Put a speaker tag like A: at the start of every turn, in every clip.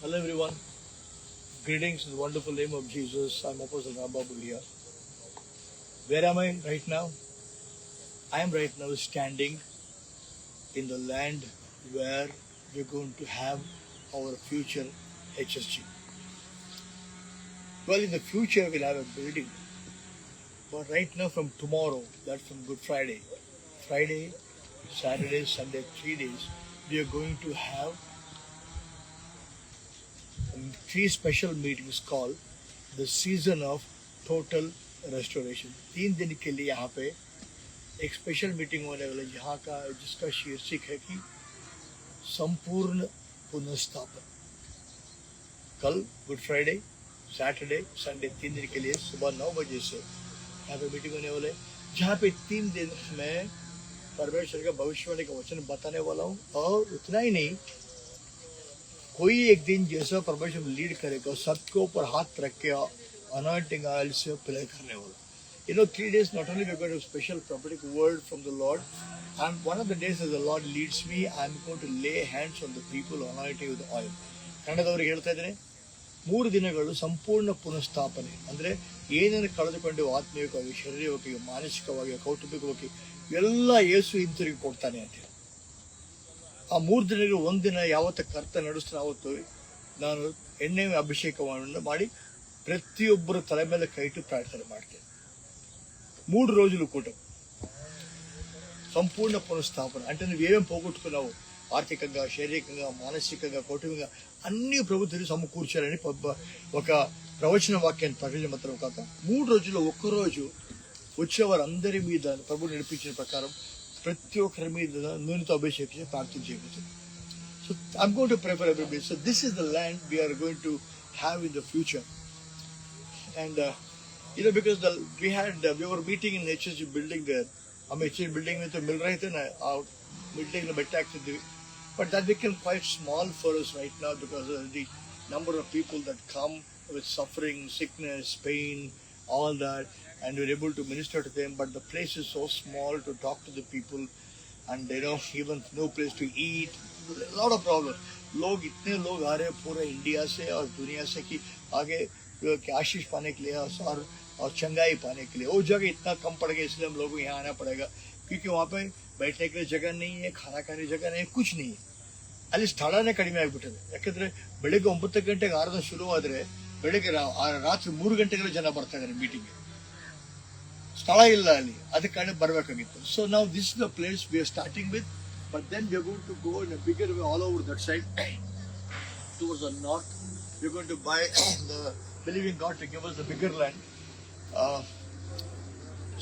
A: Hello everyone. Greetings in the wonderful name of Jesus. I'm Apostle Rambabu here. Where am I right now? I am right now standing in the land where we're going to have our future HSG. Well, in the future we'll have a building. But right now from tomorrow, that's from Good Friday, Saturday, Sunday, 3 days, we are going to have three special meetings called the season of total restoration. 3 दिन के लिए यहाँ पे एक special meeting होने वाला है जहाँ का जिसका शीर्षक है कि संपूर्ण पुनर्स्थापन. कल गुड फ्राइडे, सैटरडे, संडे 3 दिन के लिए सुबह 9 बजे से यहाँ पे मीटिंग होने वाले जहाँ पे 3 दिन में परमेश्वर का भविष्यवाणी का वचन बताने वाला हूँ. और उतना ही नहीं, कोई एक दिन जैसा परमेश्वर लीड करेगा सबके ऊपर हाथ रख के अनॉइंटिंग ऑयल से प्रे करने वाला. 3 days not only we're going to have special prophetic word from the Lord, and one of the days as the Lord leads me, I'm going to lay hands on the people anointing with oil. ಕನ್ನಡದವ್ರಿಗೆ ಹೇಳ್ತಾ ಇದ್ದೇನೆ, 3 ದಿನಗಳು ಸಂಪೂರ್ಣ ಪುನಃಸ್ಥಾಪನೆ ಅಂದ್ರೆ ಏನೇನು ಕಳೆದುಕೊಂಡು ಆತ್ಮೀಯವಾಗಿ, ಶಾರೀರಿಕವಾಗಿ, ಮಾನಸಿಕವಾಗಿ, ಕೌಟುಂಬಿಕವಾಗಿ ಎಲ್ಲ ಯೇಸು ಹಿಂತಿರುಗಿ ಕೊಡ್ತಾನೆ ಅಂತ ಹೇಳಿ. ಆ 3 ದಿನಗಳು ಒಂದಿನ ಯಾವತ್ತ ಕರ್ತ ನಡೆಸ್ತಾನೆ ಅವತ್ತು ನಾನು ಎಣ್ಣೆ ಅಭಿಷೇಕವನ್ನು ಮಾಡಿ ప్రతియొಬ್ಬరు తల మీద కై ఇಟ್ಟು ప్రార్థన ಮಾಡ್ತೇನೆ. 3 రోజులు కూట సంపూర్ణ పునఃస్థాపన అంటే నువ్వేమేం పోగొట్టుకున్నావు ఆర్థికంగా, శారీరకంగా, మానసికంగా, కౌటుంబికంగా అన్ని ప్రభుత్వం సమకూర్చాలని ఒక ప్రవచన వాక్యాన్ని ప్రకటించడం కాక 3 రోజుల్లో ఒక్కరోజు వచ్చేవారందరి మీద ప్రభు నడిపించిన ప్రకారం ప్రతి ఒక్కరి మీద నూనెతో అభిషేకించి ప్రార్థన చేయబోతుంది. So I'm going to pray for everybody. So this is the land we are going to have in the future. And because we were meeting in HSG building there. HSG building में तो मिल रहे थे ना, building में बैठा actually, but that became quite small for us right now because of the number of people that come with suffering, sickness, pain, all that, and we're able to minister to them. But the place is so small to talk to the people, and even no place to eat. A lot of problems. इतने लोग आ रहे हैं पूरे India से और दुनिया से कि आगे आशीष पाने के लिए और चंगाई पाने के लिए वो जगह इतना कम पड़ गया, इसलिए हम लोगों को यहाँ आना पड़ेगा क्योंकि वहाँ पे बैठने के लिए जगह नहीं है, खाना खाने की जगह नहीं है, कुछ नहीं है. ಅಲ್ಲಿ ಸ್ಥಳನೇ ಕಡಿಮೆ ಆಗಿಬಿಟ್ಟಿದೆ. ಯಾಕಂದ್ರೆ ಬೆಳಿಗ್ಗೆ 9 ಗಂಟೆಗೆ ಆರಾಧನೆ ಶುರು ಆದ್ರೆ ಬೆಳಿಗ್ಗೆ ರಾತ್ರಿ 3 ಗಂಟೆಗೆಲ್ಲ ಜನ ಬರ್ತಾ ಇದ್ದಾರೆ ಮೀಟಿಂಗ್. ಸ್ಥಳ ಇಲ್ಲ ಅಲ್ಲಿ, ಅದಕ್ಕೆ ಕಾರಣ ಬರಬೇಕಾಗಿತ್ತು. ಸೊ ನಾವು this is the place we are starting with, but then we are going to go in a bigger way all over that side towards the north. We are going to by the believing God to give us the bigger land.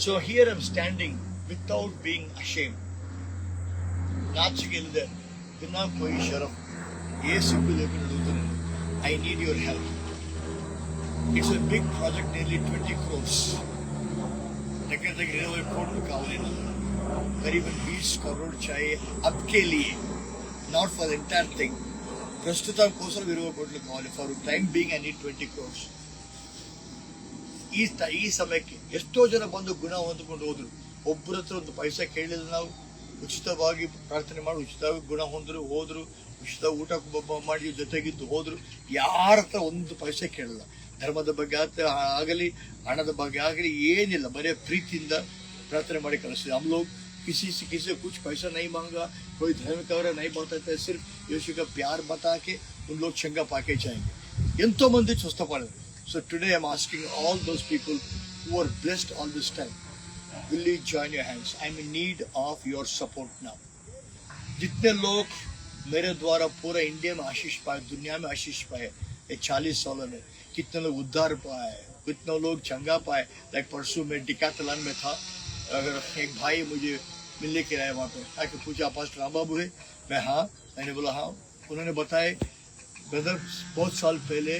A: So here I'm standing without being ashamed. नाचिके बिना कोई शर्म ये simple लेकर I need your help. It's a big project, nearly 20 crores. करीबन 20 करोड़ चाहिए अब के लिए, not for the entire thing. ಪ್ರಸ್ತುತ ಕೋಸಲ ವಿರುವ ಕೊಡ್ಲು ಕಾవాలి. For time being I need 20 crores. ಈ ಸಮಯಕ್ಕೆ ಎಷ್ಟೋ ಜನ ಬಂದು ಗುಣ ಹೊಂದ್ಕೊಂಡು ಹೋದ್ರು. ಒಬ್ಬರ ಹತ್ರ ಒಂದು ಪೈಸೆ ಕೇಳಿಲ್ಲ. ನಾವು ಉಚಿತವಾಗಿ ಪ್ರಾರ್ಥನೆ ಮಾಡಿ ಉಚಿತವಾಗಿ ಗುಣ ಹೊಂದ್ರು, ಹೋದ್ರು, ಉಚಿತ ಊಟ ಮಾಡಿ ಜೊತೆಗಿದ್ದು ಹೋದ್ರು. ಯಾರ ಹತ್ರ ಒಂದು ಪೈಸೆ ಕೇಳಲ್ಲ. ಧರ್ಮದ ಬಗ್ಗೆ ಆಗಲಿ, ಹಣದ ಬಗ್ಗೆ ಆಗಲಿ ಏನಿಲ್ಲ, ಬರೀ ಪ್ರೀತಿಯಿಂದ ಪ್ರಾರ್ಥನೆ ಮಾಡಿ ಕಳಿಸ್ತೀವಿ. हम लोग किसी से कुछ पैसा नहीं मांगा, कोई धर्म का नहीं बताते, सिर्फ यीशु का प्यार बता के उन लोग चंगा पाके जाएंगे. ఎంతో మంది చూస్తపడారు. So today I'm asking all those people who are blessed all this time, will you join your hands? I'm in need of your support now. जितने लोग मेरे द्वारा पूरा इंडिया में आशीष पाए, दुनिया में आशीष पाए, ये 40 सालों में कितने लोग उद्धार पाए, कितने लोग चंगा पाए. लाइक परसों में डिकाथलन में था, अगर एक भाई मुझे मिलने के आए वहाँ पे, आके पूछा पास्टर रामबाबू है? मैंने बोला हाँ. उन्होंने बताया ब्रदर बहुत साल पहले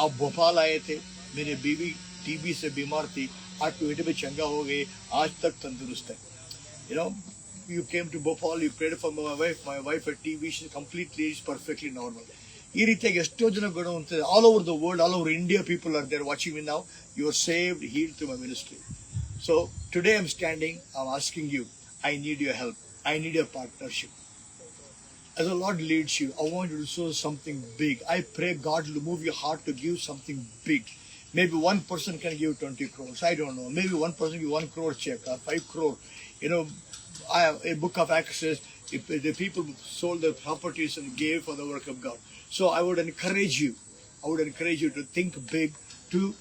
A: आप भोपाल आए थे, मेरी बीवी टीबी से बीमार थी, आज पेट में चंगा हो गए, आज तक तंदुरुस्त है. You came to Bhopal, you prayed for my wife had TB, she's completely, is perfectly normal. ಈ ರೀತಿಯಾಗಿ ಎಷ್ಟೋ ಜನ ಗುಣ ಹೊಂದಿದೆ. All over the world, all over India people are there watching me now. You are saved, healed through my ministry. So today I'm standing, I'm asking you, I need your help. I need your partnership. As the Lord leads you, I want you to sow something big. I pray God will move your heart to give something big. Maybe one person can give 20 crores. I don't know. Maybe one person give 1 crore check or 5 crore. You know, I have a book of Acts says if the people sold their properties and gave for the work of God. So I would encourage you. I would encourage you to think big, to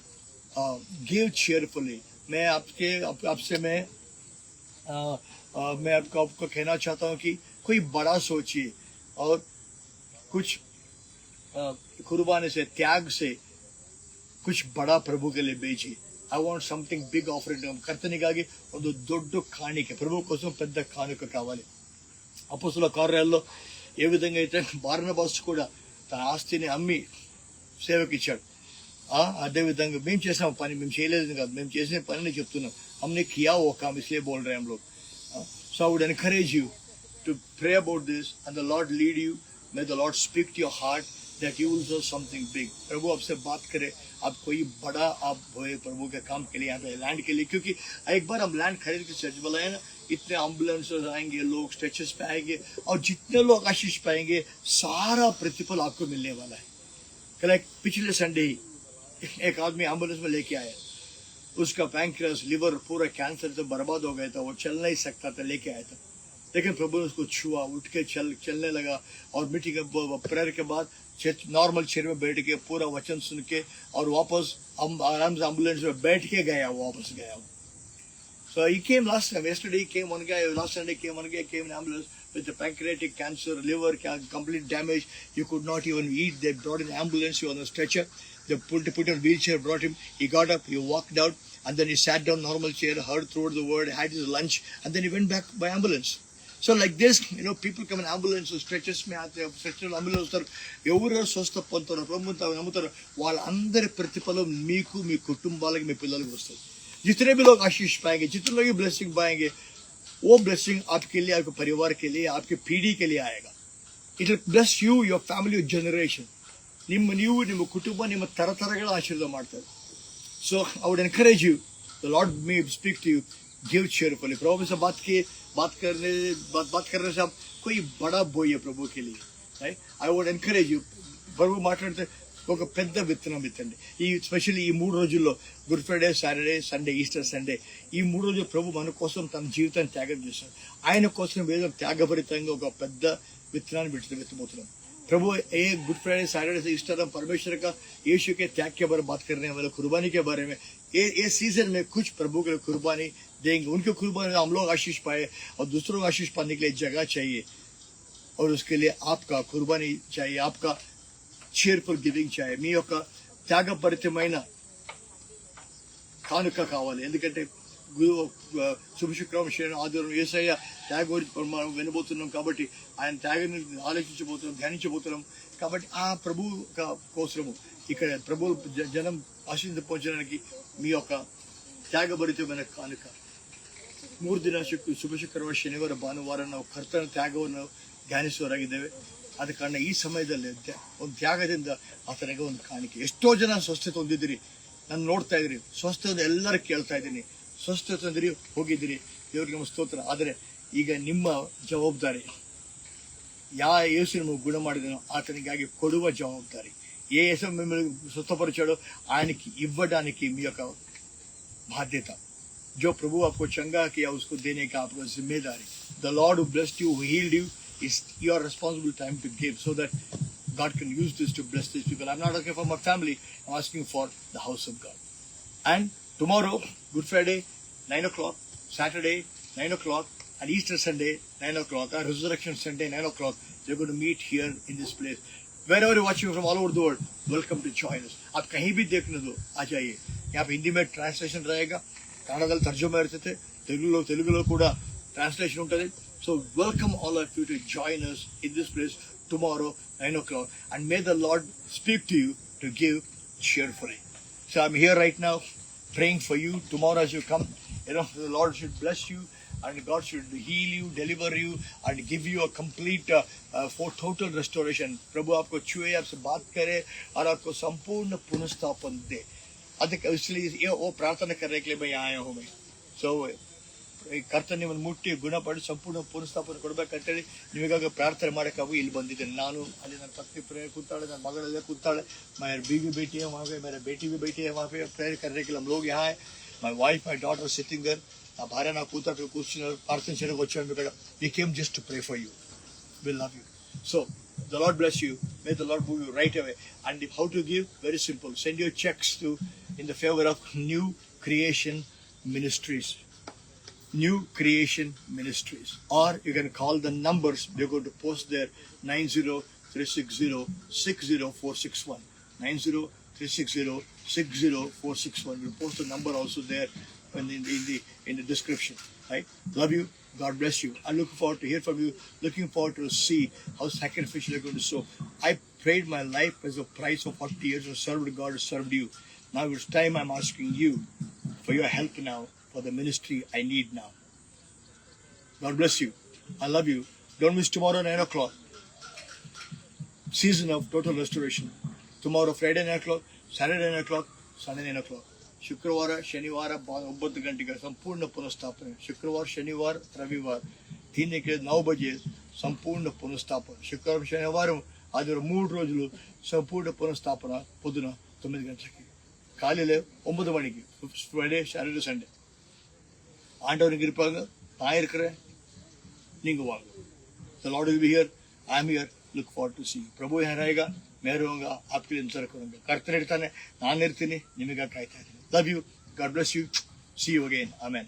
A: give cheerfully. मैं आपसे मैं आपको कहना चाहता हूँ कि कोई बड़ा सोचिए और कुछ कुर्बानी से, त्याग से कुछ बड़ा प्रभु के लिए बेचिए. I want something big offering. కర్తనిಗಾಗಿ ಒಂದು ದೊಡ್ಡ ಕಾಣಿಕೆ ప్రభు కోసం పెద్ద కానుక కావాలి. అపొస్తలుల కార్యాల్లో ఏ విధంగా అయితే బార్నబాస్ కూడా తన ఆస్తిని అమ్మి సేవకి ఇచ్చాడు. అదే విధంగా మేము చేసిన పని మేము చేయలేదు కాదు, మేము చేసిన పనిని చెప్తున్నాం. हमने किया वो काम इसलिए बोल रहे हैं हम लोग. So I would encourage you to pray about this and the Lord lead you. May the Lord speak to your heart that you will do something big. प्रभु आपसे बात करे, आप कोई बड़ा आप होए प्रभु के काम के लिए, यहाँ पे लैंड के लिए. क्योंकि एक बार हम लैंड खरीद के चर्च बनाए ना, इतने एम्बुलेंस आएंगे, लोग स्ट्रेचर्स पे आएंगे और जितने लोग आशीष पाएंगे सारा प्रतिफल आपको मिलने वाला है. कल पिछले संडे ही एक आदमी एम्बुलेंस में लेके आया, उसका पैंक्रियास, लिवर पूरा कैंसर से बर्बाद हो गया था, वो चल नहीं सकता था, लेके आया था. लेकिन प्रभु ने उसको छुआ, उठ के चलने लगा और मीटिंग प्रेयर के बाद नॉर्मल चेयर में बैठ के पूरा वचन सुन के और वापस आराम से एम्बुलेंस में बैठ के गया, वापस गया. So he came last time. Yesterday he came one guy. Last Sunday came one guy. Came in ambulance with the pancreatic cancer, liver complete damage. You could not even eat. They brought in ambulance. He was on a stretcher. They put in wheelchair. Brought him. He got up. He walked out, and then he sat down normal chair, heard throughout the word, had his lunch, and then he went back by ambulance. So like this, people come in ambulance, stretches में आते हैं, stretcher ambulance तर ఎవరు స్వస్థపడతారో ప్రభువుతో నమ్ముతారో వాళ్ళందరి ప్రతిఫలం మీకు, మీ కుటుంబాలకు, మీ పిల్లలకు వస్తుంది. जितने भी लोग आशीष पाएंगे, जितने लोग ब्लेसिंग पाएंगे, वो ब्लेसिंग आपके लिए, आपके परिवार के लिए, आपके पीढ़ी के लिए आएगा. It will bless you, your family, your generation. ನಿಮ್ಮ ಕುಟುಂಬ ನಿಮ್ಮ ತರತರಗಳ ಆಶೀರ್ವಾದ ಮಾಡ್ತಾರೆ. So I would encourage you, the Lord may speak to you, give cheerfully. प्रभु से बात करने से आप कोई बड़ा बोइए प्रभु के लिए. Right? I would encourage you. प्रभु మాట్లాడితే ఒక పెద్ద విత్తనం విత్తండి. స్పెషల్లీ ఈ 3 రోజుల్లో good Friday, Saturday, Sunday, Easter Sunday, ఈ 3 రోజులు ప్రభు మన కోసం తన జీవితాన్ని త్యాగం చేశాడు. ఆయన కోసం ఏదో త్యాగభరితంగా ఒక పెద్ద విత్తనాన్ని విత్తబోతున్నాం. प्रभु ये गुड फ्राइडे, सैटरडे से ईस्टर हम परमेश्वर का, यीशु के त्याग के बारे में बात करने वाले, कुर्बानी के बारे में. ये सीजन में कुछ प्रभु के लिए कुर्बानी देंगे. उनके कुर्बानी हम लोग आशीष पाए और दूसरों को आशीष पाने के लिए जगह चाहिए और उसके लिए आपका कुर्बानी चाहिए, आपका cheerful giving चाहिए. మీ యొక్క త్యాగపరితమైన కానుక కావాలి. ఎందుకంటే శుభశుక్రవారం, శని, ఆదివారం యేసయ్య త్యాగ మనం వినబోతున్నాం కాబట్టి, ఆయన త్యాగాన్ని ఆలోచించబోతున్నాం, ధ్యానించబోతున్నాం కాబట్టి ఆ ప్రభు కోసము ఇక్కడ ప్రభు జనం ఆశీర్వదించడానికి మీ యొక్క ತ್ಯಾಗಭರಿತమైన ಕಾನುಕ. 3 ದಿನ ಶುಭಶುಕ್ರವಾರ, ಶನಿವಾರ, ಭಾನುವಾರ ನಾವು ಕರ್ತನ ತ್ಯಾಗವನ್ನು ಧ್ಯಾನಿಸುವವರಾಗಿದ್ದೇವೆ. ಆದ ಕಾರಣ ಈ ಸಮಯದಲ್ಲಿ ಒಂದು ತ್ಯಾಗದಿಂದ ಆತನಿಗೆ ಒಂದು ಕಾಣಿಕೆ. ಎಷ್ಟೋ ಜನ ಸ್ವಸ್ಥತೆ ಹೊಂದಿದ್ದೀರಿ, ನಾನು ನೋಡ್ತಾ ಇದ್ದೀರಿ, ಸ್ವಸ್ಥತೆ ಎಲ್ಲರೂ ಕೇಳ್ತಾ ಇದ್ದೀನಿ, ಸ್ವಸ್ಥತೆ ಹೊಂದಿರಿ, ಹೋಗಿದ್ದೀರಿ, ದೇವರಿಗೆ ನಮ್ಮ ಸ್ತೋತ್ರ. ಆದರೆ ಈಗ ನಿಮ್ಮ ಜವಾಬ್ದಾರಿ, యేసు నిన్ను గుణ ಮಾಡಿದನೋ అతనిಗಾಗಿ కొడువ జవాబుదారి. ఏ యేసు మిమ్మల్ని స్వస్థపరిచాడో ఆయనకి ఇవ్వడానికి మీ యొక్క బాధ్యత. जो प्रभु आपको चंगा किया उसको देने का आपका जिम्मेदारी. The Lord who blessed you, who healed you, is your responsible time to give so that God can use this to bless these people. I'm not asking for my family, I'm asking for the house of God. And tomorrow, Good Friday, 9 o'clock, Saturday, 9 o'clock, and Easter Sunday, 9 o'clock, and Resurrection Sunday, 9 o'clock, we're going to meet here in this place. Wherever you're watching from all over the world, welcome to join us. आप कहीं भी देखने दो, आ जाइए. यहाँ पे हिंदी में translation रहेगा, ಕನ್ನಡದಲ್ಲಿ ತರ್ಜುಮೆ ಇರ್ತೈತೆ, ತೆಲುಗುలో ಕೂಡ ಟ್ರಾನ್ಸ್ಲೇಷನ್ ఉంటుంది. So welcome all of you to join us in this place tomorrow 9 o'clock, and may the Lord speak to you to give cheerfully. So I'm here right now praying for you. Tomorrow as you come, the Lord should bless you and God should heal you, deliver you and give you a complete for total restoration. प्रभु आपको छुए, आपसे बात करे और आपको संपूर्ण पुनर्स्थापन दे. इसलिए वो प्रार्थना करने के लिए मैं आया हूँ. मैं सो ಕರ್ತನ ನಿಮ್ಮನ್ನು ಮುಟ್ಟಿ ಗುಣಪಡಿ ಸಂಪೂರ್ಣ ಪುನಃಸ್ಥಾಪನೆ ಕೊಡ್ಬೇಕಂತೇಳಿ ನಿಮಗಾಗಿ ಪ್ರಾರ್ಥನೆ ಮಾಡೋಕ್ಕಾಗಿ ಇಲ್ಲಿ ಬಂದಿದ್ದೇನೆ. ನಾನು ಅಲ್ಲಿ ನನ್ನ ಪತ್ನಿ ಪ್ರೇಯರ್ ಕೂತಾಳೆ, ನನ್ನ ಮಗಳಲ್ಲೇ ಕೂತಾಳೆ. मेरे बीवी बेटी है वहाँ पे, मेरे बेटी भी बेटी है वहाँ पे. प्रेयर करने के लिए हम लोग यहाँ है. My wife, my daughter sitting there. నా భార్య నా కూతురు కూర్చున్నారు, ప్రార్థన చేయడానికి వచ్చాను ఇక్కడ. We came just to pray for you. We love you. So the Lord bless you. May the Lord move you right away. And how to give? Very simple. Send your checks to in the favor of New Creation Ministries. New Creation Ministries. Or you can call the numbers. We're going to post there 90-360-60461. 90-360-60461. We'll post the number also there in the description. Right? Love you. God bless you. I'm looking forward to hear from you. Looking forward to see how sacrificial you're going to sow. I prayed my life as a price of 40 years of served God, served you. Now it's time I'm asking you for your help now, for the ministry I need now. God bless you. I love you. Don't miss tomorrow 9 o'clock. Season of total restoration. Tomorrow Friday 9 o'clock, Saturday 9 o'clock, Sunday 9 o'clock. ಶುಕ್ರವಾರ ಶನಿವಾರ 9 ಗಂಟೆಗೆ ಸಂಪೂರ್ಣ ಪುನಃಸ್ಥಾಪನೆ. ಶುಕ್ರವಾರ ಶನಿವಾರ ರವಿವಾರ దీనికి 9 బజే సంపూర్ణ పునఃస్థాపన. శుక్రవారం శనివారం ఆదివారం 3 రోజులు సంపూర్ణ పునఃస్థాపన. పొద్దున 9 గంటలకి, காலையில் 9 மணிக்கு. Friday Saturday Sunday. ஆண்டவர் இங்கே இருப்பாங்க, நான் இருக்கிறேன், நீங்கள் வாங்க. The Lord will be here. I am here. Look forward to see you. ಪ್ರಭು ಏನಾಗ मैं रहूंगा, आपके लिए इंतजार करूंगा. ಕರ್ತನ ಇರ್ತಾನೆ, ನಾನು ಇರ್ತೀನಿ, ನಿಮಗಾಗಿ ಕಾಯ್ತಾ ಇದ್ದೀನಿ. Love you. God bless you. See you again. Amen.